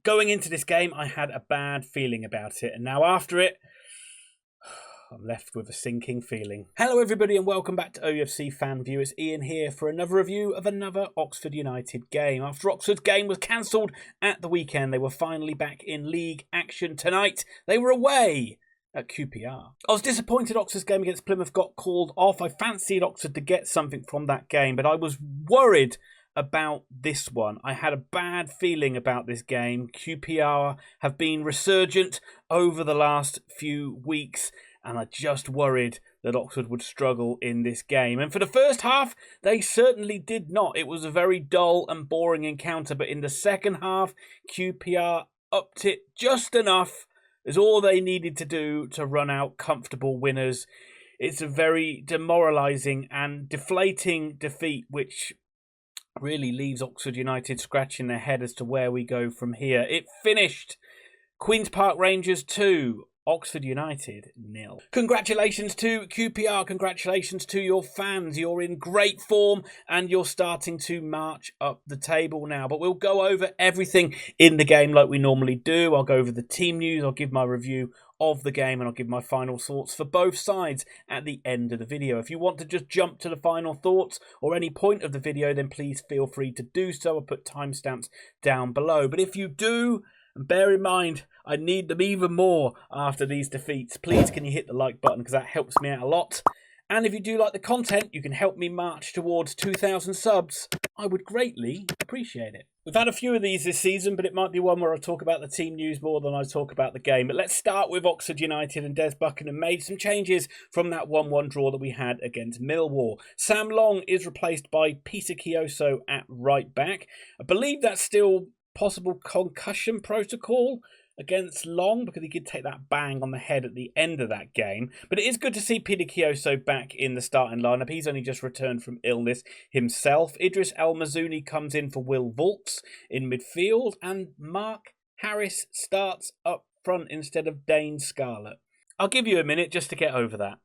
Going into this game, I had a bad feeling about it, and now after it, I'm left with a sinking feeling. Hello everybody and welcome back to OUFC Fan View. It's Ian here for another review of another Oxford United game. After Oxford's game was cancelled at the weekend, they were finally back in league action tonight. They were away at QPR. I was disappointed Oxford's game against Plymouth got called off. I fancied Oxford to get something from that game, but I was worried about this one. I had a bad feeling about this game. QPR have been resurgent over the last few weeks, and I just worried that Oxford would struggle in this game. And for the first half, they certainly did not. It was a very dull and boring encounter, but in the second half, QPR upped it just enough as all they needed to do to run out comfortable winners. It's a very demoralising and deflating defeat, which really leaves Oxford United scratching their head as to where we go from here. It finished Queen's Park Rangers 2, Oxford United 0. Congratulations to QPR, congratulations to your fans. You're in great form and you're starting to march up the table now. But we'll go over everything in the game like we normally do. I'll go over the team news, I'll give my review of the game, and I'll give my final thoughts for both sides at the end of the video. If you want to just jump to the final thoughts or any point of the video, then please feel free to do so. I'll put timestamps down below. But if you do, and bear in mind, I need them even more after these defeats, please can you hit the like button because that helps me out a lot. And if you do like the content, you can help me march towards 2,000 subs. I would greatly appreciate it. We've had a few of these this season, but it might be one where I talk about the team news more than I talk about the game. But let's start with Oxford United, and Des Buckingham made some changes from that 1-1 draw that we had against Millwall. Sam Long is replaced by Peter Kioso at right back. I believe that's still possible concussion protocol against Long, because he did take that bang on the head at the end of that game. But it is good to see Peter Kioso back in the starting lineup. He's only just returned from illness himself. Idris El Mazouni comes in for Will Volts in midfield, and Mark Harris starts up front instead of Dane Scarlett. I'll give you a minute just to get over that.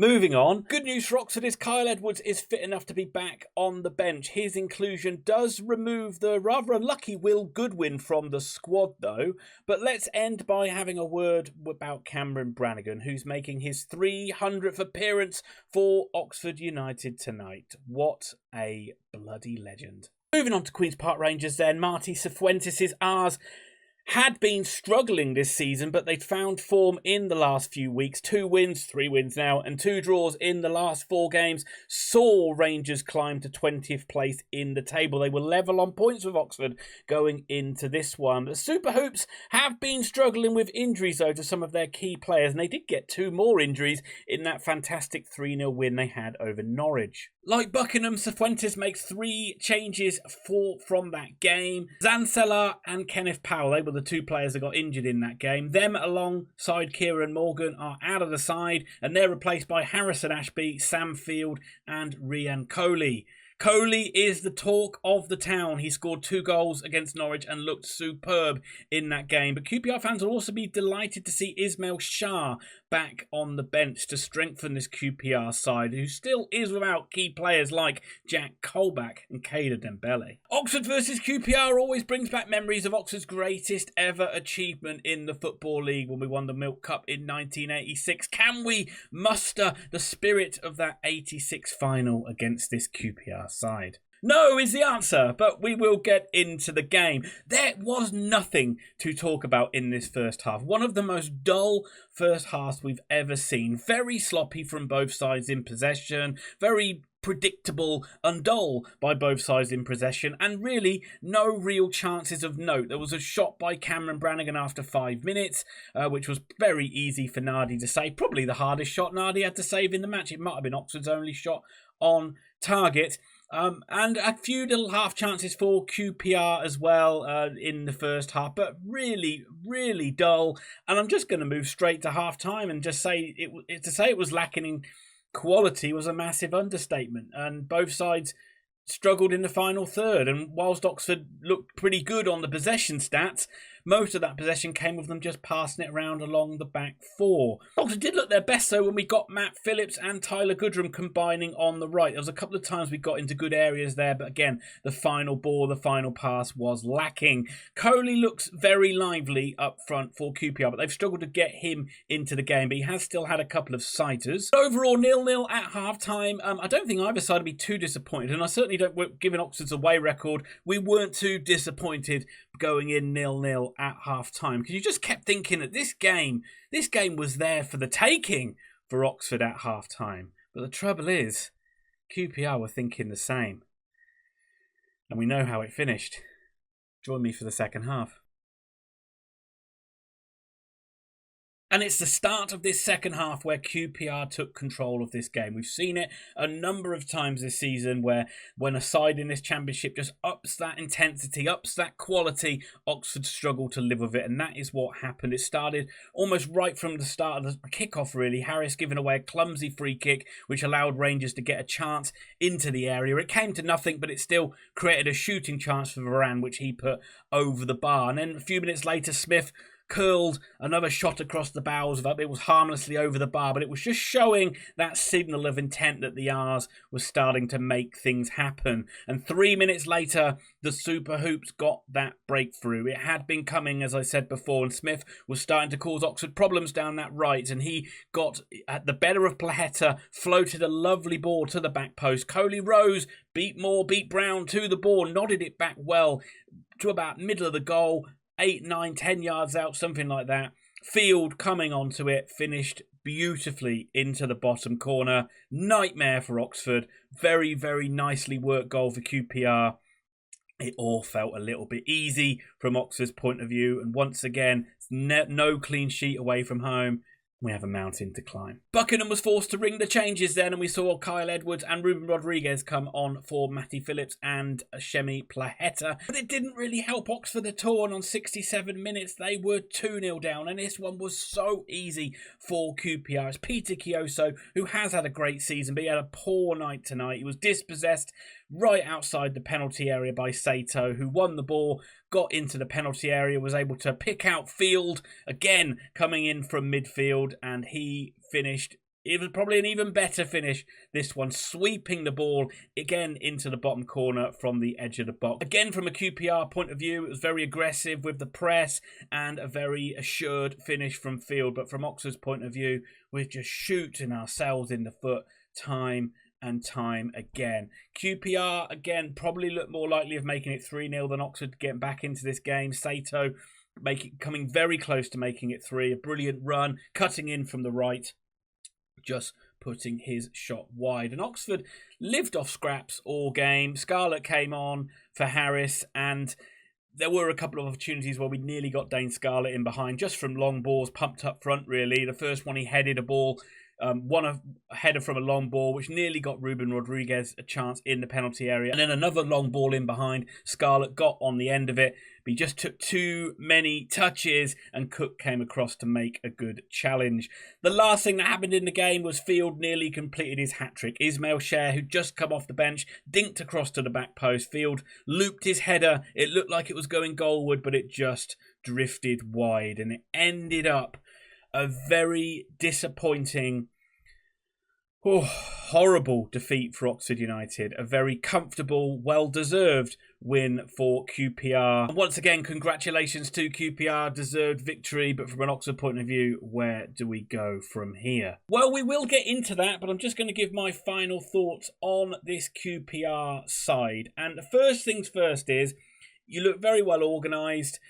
Moving on, good news for Oxford is Kyle Edwards is fit enough to be back on the bench. His inclusion does remove the rather unlucky Will Goodwin from the squad though. But let's end by having a word about Cameron Brannigan, who's making his 300th appearance for Oxford United tonight. What a bloody legend. Moving on to Queen's Park Rangers then, Marty Cifuentes' R's had been struggling this season, but they'd found form in the last few weeks. 2 wins, 3 wins now, and 2 draws in the last 4 games saw Rangers climb to 20th place in the table. They were level on points with Oxford going into this one. The Super Hoops have been struggling with injuries, though, to some of their key players, and they did get 2 more injuries in that fantastic 3-0 win they had over Norwich. Like Buckingham, Cifuentes makes 3 changes from that game. Zancelar and Kenneth Powell, they were the 2 players that got injured in that game. Them alongside Kieran Morgan are out of the side, and they're replaced by Harrison Ashby, Sam Field and Ryan Coley. Coley is the talk of the town. He scored 2 goals against Norwich and looked superb in that game. But QPR fans will also be delighted to see Ismail Shah back on the bench to strengthen this QPR side, who still is without key players like Jack Colback and Keita Dembele. Oxford versus QPR always brings back memories of Oxford's greatest ever achievement in the Football League when we won the Milk Cup in 1986. Can we muster the spirit of that 86 final against this QPR side? No is the answer, but we will get into the game. There was nothing to talk about in this first half. One of the most dull first halves we've ever seen. Very sloppy from both sides in possession, very predictable and dull by both sides in possession, and really no real chances of note. There was a shot by Cameron Brannigan after 5 minutes, which was very easy for Nardi to save. Probably the hardest shot Nardi had to save in the match. It might have been Oxford's only shot on target. And a few little half chances for QPR as well in the first half, but really, really dull. And I'm just going to move straight to half time and just say it was lacking in quality was a massive understatement. And both sides struggled in the final third. And whilst Oxford looked pretty good on the possession stats, most of that possession came with them just passing it around along the back four. Oxford did look their best though when we got Matt Phillips and Tyler Goodrum combining on the right. There was a couple of times we got into good areas there, but again, the final ball, the final pass was lacking. Coley looks very lively up front for QPR, but they've struggled to get him into the game, but he has still had a couple of sighters. Overall, 0-0 at half-time. I don't think either side would be too disappointed, and I certainly don't, given Oxford's away record, we weren't too disappointed going in 0-0 at half-time, because you just kept thinking that this game was there for the taking for Oxford at half-time. But the trouble is, QPR were thinking the same. And we know how it finished. Join me for the second half. And it's the start of this second half where QPR took control of this game. We've seen it a number of times this season where when a side in this championship just ups that intensity, ups that quality, Oxford struggle to live with it. And that is what happened. It started almost right from the start of the kickoff, really. Harris giving away a clumsy free kick, which allowed Rangers to get a chance into the area. It came to nothing, but it still created a shooting chance for Varane, which he put over the bar. And then a few minutes later, Smith curled another shot across the bows of it. It was harmlessly over the bar, but it was just showing that signal of intent that the R's was starting to make things happen. And 3 minutes later, the Super Hoops got that breakthrough. It had been coming, as I said before, and Smith was starting to cause Oxford problems down that right, and he got at the better of Plaheta, floated a lovely ball to the back post. Coley rose, beat Brown to the ball, nodded it back well to about middle of the goal, 8, 9, 10 yards out, something like that. Field coming onto it, finished beautifully into the bottom corner. Nightmare for Oxford. Very, very nicely worked goal for QPR. It all felt a little bit easy from Oxford's point of view. And once again, no clean sheet away from home. We have a mountain to climb. Buckingham was forced to ring the changes then, and we saw Kyle Edwards and Ruben Rodriguez come on for Matty Phillips and Shemi Plaheta. But it didn't really help Oxford at all, and on 67 minutes they were 2-0 down, and this one was so easy for QPR. It's Peter Kioso, who has had a great season, but he had a poor night tonight. He was dispossessed right outside the penalty area by Sato, who won the ball, got into the penalty area, was able to pick out Field, again coming in from midfield, and he finished. It was probably an even better finish, this one, sweeping the ball again into the bottom corner from the edge of the box. Again, from a QPR point of view, it was very aggressive with the press and a very assured finish from Field. But from Oxford's point of view, we're just shooting ourselves in the foot time and time again. QPR, again, probably look more likely of making it 3-0 than Oxford getting back into this game. Sato coming very close to making it 3. A brilliant run, cutting in from the right, just putting his shot wide. And Oxford lived off scraps all game. Scarlett came on for Harris, and there were a couple of opportunities where we nearly got Dane Scarlett in behind, just from long balls pumped up front, really. The first one, he headed a ball, a header from a long ball, which nearly got Ruben Rodriguez a chance in the penalty area. And then another long ball in behind. Scarlett got on the end of it, but he just took too many touches, and Cook came across to make a good challenge. The last thing that happened in the game was Field nearly completed his hat-trick. Ismail Sher, who'd just come off the bench, dinked across to the back post. Field looped his header. It looked like it was going goalward, but it just drifted wide, and it ended up a very disappointing, horrible defeat for Oxford United. A very comfortable, well-deserved win for QPR. And once again, congratulations to QPR. Deserved victory, but from an Oxford point of view, where do we go from here? Well, we will get into that, but I'm just going to give my final thoughts on this QPR side. And the first things first is, you look very well organised.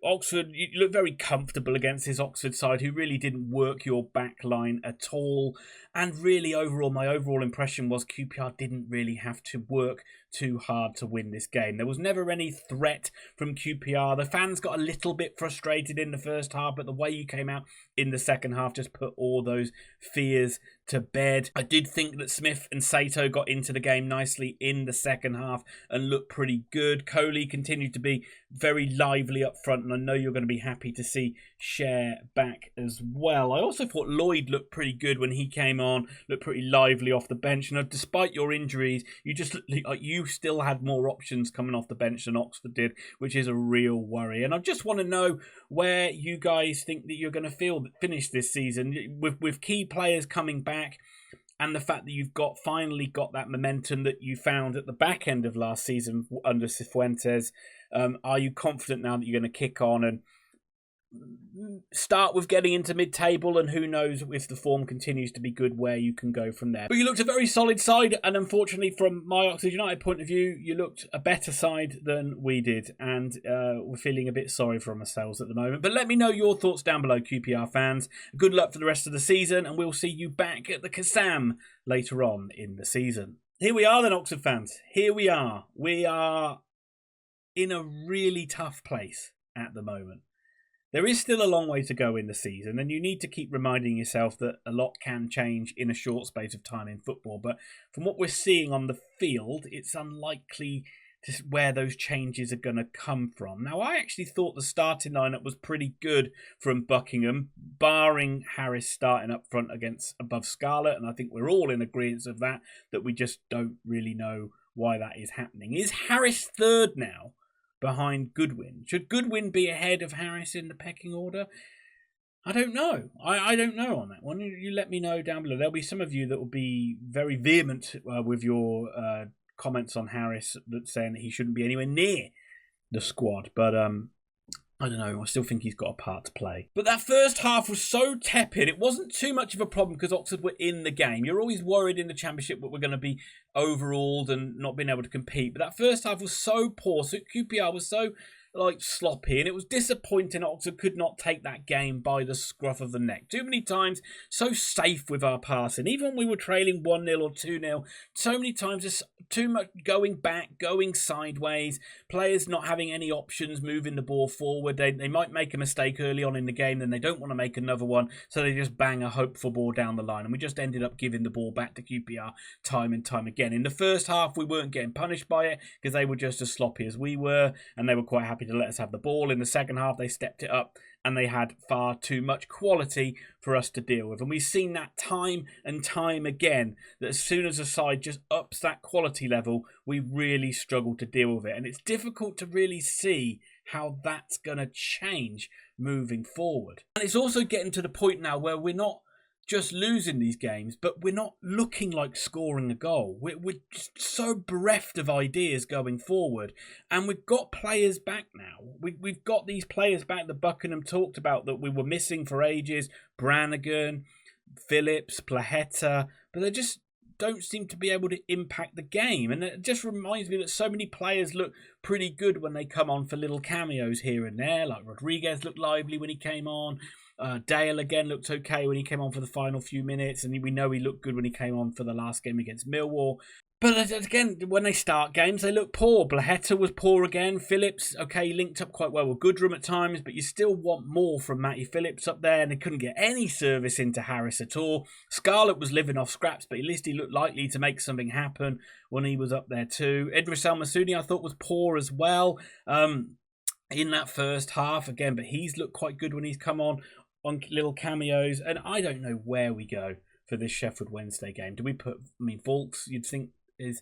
Oxford, you look very comfortable against this Oxford side, who really didn't work your back line at all. And really, overall, my overall impression was QPR didn't really have to work too hard to win this game. There was never any threat from QPR. The fans got a little bit frustrated in the first half, but the way you came out in the second half just put all those fears to bed. I did think that Smith and Sato got into the game nicely in the second half and looked pretty good. Coley continued to be very lively up front, and I know you're going to be happy to see Cher back as well. I also thought Lloyd looked pretty good when he came on, looked pretty lively off the bench, and despite your injuries, you just looked like you still had more options coming off the bench than Oxford did, which is a real worry. And I just want to know where you guys think that you're going to finish this season with key players coming back, and the fact that you've finally got that momentum that you found at the back end of last season under Cifuentes. Are you confident now that you're going to kick on and start with getting into mid-table, and who knows if the form continues to be good where you can go from there? But you looked a very solid side, and unfortunately from my Oxford United point of view, you looked a better side than we did, and we're feeling a bit sorry for ourselves at the moment. But let me know your thoughts down below, QPR fans. Good luck for the rest of the season, and we'll see you back at the Kassam later on in the season. Here we are then, Oxford fans. Here we are. We are in a really tough place at the moment. There is still a long way to go in the season, and you need to keep reminding yourself that a lot can change in a short space of time in football. But from what we're seeing on the field, it's unlikely where those changes are going to come from. Now, I actually thought the starting lineup was pretty good from Buckingham, barring Harris starting up front above Scarlett, and I think we're all in agreement of that we just don't really know why that is happening. Is Harris third now behind Goodwin? Should Goodwin be ahead of Harris in the pecking order? I don't know. I don't know on that one. You let me know down below. There'll be some of you that will be very vehement with your comments on Harris, that's saying that he shouldn't be anywhere near the squad. But I don't know. I still think he's got a part to play. But that first half was so tepid. It wasn't too much of a problem because Oxford were in the game. You're always worried in the Championship that we're going to be overruled and not being able to compete. But that first half was so poor. So QPR was so sloppy, and it was disappointing Oxford could not take that game by the scruff of the neck. Too many times, so safe with our passing. Even when we were trailing 1-0 or 2-0, so many times there's too much going back, going sideways, players not having any options, moving the ball forward. They might make a mistake early on in the game, then they don't want to make another one, so they just bang a hopeful ball down the line, and we just ended up giving the ball back to QPR time and time again. In the first half, we weren't getting punished by it because they were just as sloppy as we were, and they were quite happy to let us have the ball. In the second half, they stepped it up and they had far too much quality for us to deal with. And we've seen that time and time again, that as soon as a side just ups that quality level, we really struggle to deal with it. And it's difficult to really see how that's going to change moving forward. And it's also getting to the point now where we're not just losing these games, but we're not looking like scoring a goal. We're just so bereft of ideas going forward, and we've got players back now. We've got these players back that Buckingham talked about that we were missing for ages: Brannigan, Phillips, Plaheta, but they just don't seem to be able to impact the game. And it just reminds me that so many players look pretty good when they come on for little cameos here and there. Like Rodriguez looked lively when he came on. Dale again looked okay when he came on for the final few minutes, and we know he looked good when he came on for the last game against Millwall. But again, when they start games, they look poor. Blaheta was poor again. Phillips, okay, linked up quite well with Goodrum at times, but you still want more from Matty Phillips up there, and they couldn't get any service into Harris at all. Scarlett was living off scraps, but at least he looked likely to make something happen when he was up there too. Idris El Masudi, I thought, was poor as well in that first half again, but he's looked quite good when he's come on little cameos. And I don't know where we go for this Sheffield Wednesday game. Do we put, Volks, you'd think, is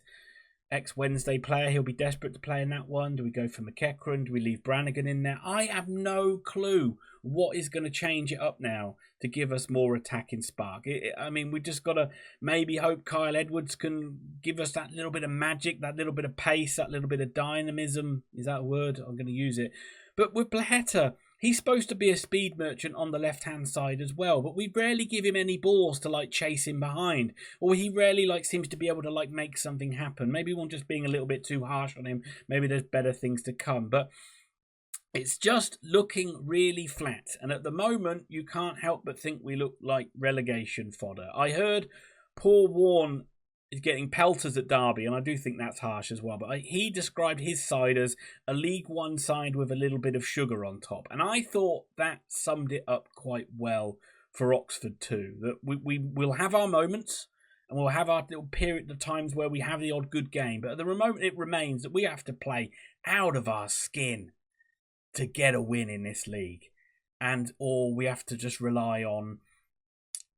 ex-Wednesday player. He'll be desperate to play in that one. Do we go for McEachran? Do we leave Brannigan in there? I have no clue what is going to change it up now to give us more attacking spark. We just got to maybe hope Kyle Edwards can give us that little bit of magic, that little bit of pace, that little bit of dynamism. Is that a word? I'm going to use it. But with Plaheta, he's supposed to be a speed merchant on the left-hand side as well, but we rarely give him any balls to chase him behind, or he rarely seems to be able to make something happen. Maybe we're just being a little bit too harsh on him. Maybe there's better things to come, but it's just looking really flat. And at the moment, you can't help but think we look like relegation fodder. I heard Paul Warne is getting pelters at Derby, and I do think that's harsh as well, but he described his side as a League One side with a little bit of sugar on top, and I thought that summed it up quite well for Oxford too. That we will have our moments and we'll have our little period of times where we have the odd good game. But at the moment, it remains that we have to play out of our skin to get a win in this league. Or we have to just rely on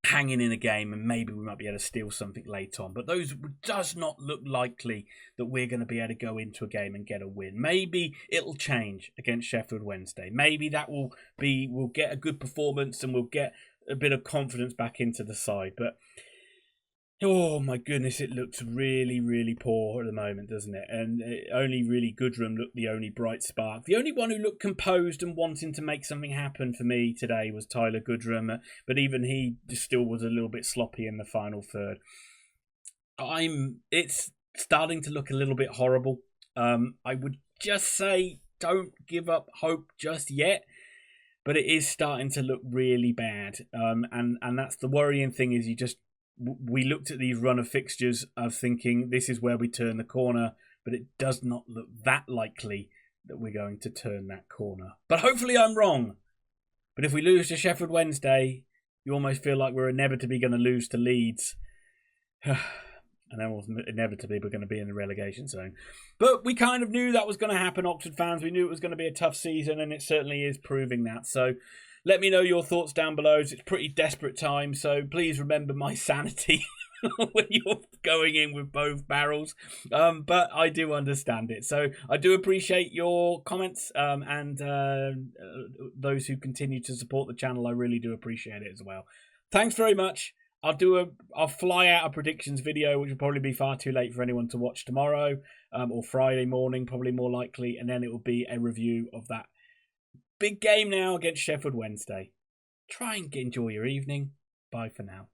hanging in a game and maybe we might be able to steal something late on. But those does not look likely that we're going to be able to go into a game and get a win. Maybe it'll change against Sheffield Wednesday. Maybe that we'll get a good performance and we'll get a bit of confidence back into the side. But oh my goodness, it looks really, really poor at the moment, doesn't it? And only really Goodrum looked the only bright spark. The only one who looked composed and wanting to make something happen for me today was Tyler Goodrum. But even he still was a little bit sloppy in the final third. It's starting to look a little bit horrible. I would just say don't give up hope just yet. But it is starting to look really bad. And that's the worrying thing is we looked at these run of fixtures of thinking this is where we turn the corner, but it does not look that likely that we're going to turn that corner. But hopefully I'm wrong. But if we lose to Sheffield Wednesday, you almost feel like we're inevitably going to lose to Leeds. And then inevitably we're going to be in the relegation zone. But we kind of knew that was going to happen, Oxford fans. We knew it was going to be a tough season, and it certainly is proving that. So let me know your thoughts down below. It's pretty desperate time, so please remember my sanity when you're going in with both barrels. But I do understand it. So I do appreciate your comments and those who continue to support the channel. I really do appreciate it as well. Thanks very much. I'll fly out a predictions video, which will probably be far too late for anyone to watch tomorrow or Friday morning, probably more likely. And then it will be a review of that big game now against Sheffield Wednesday. Try and enjoy your evening. Bye for now.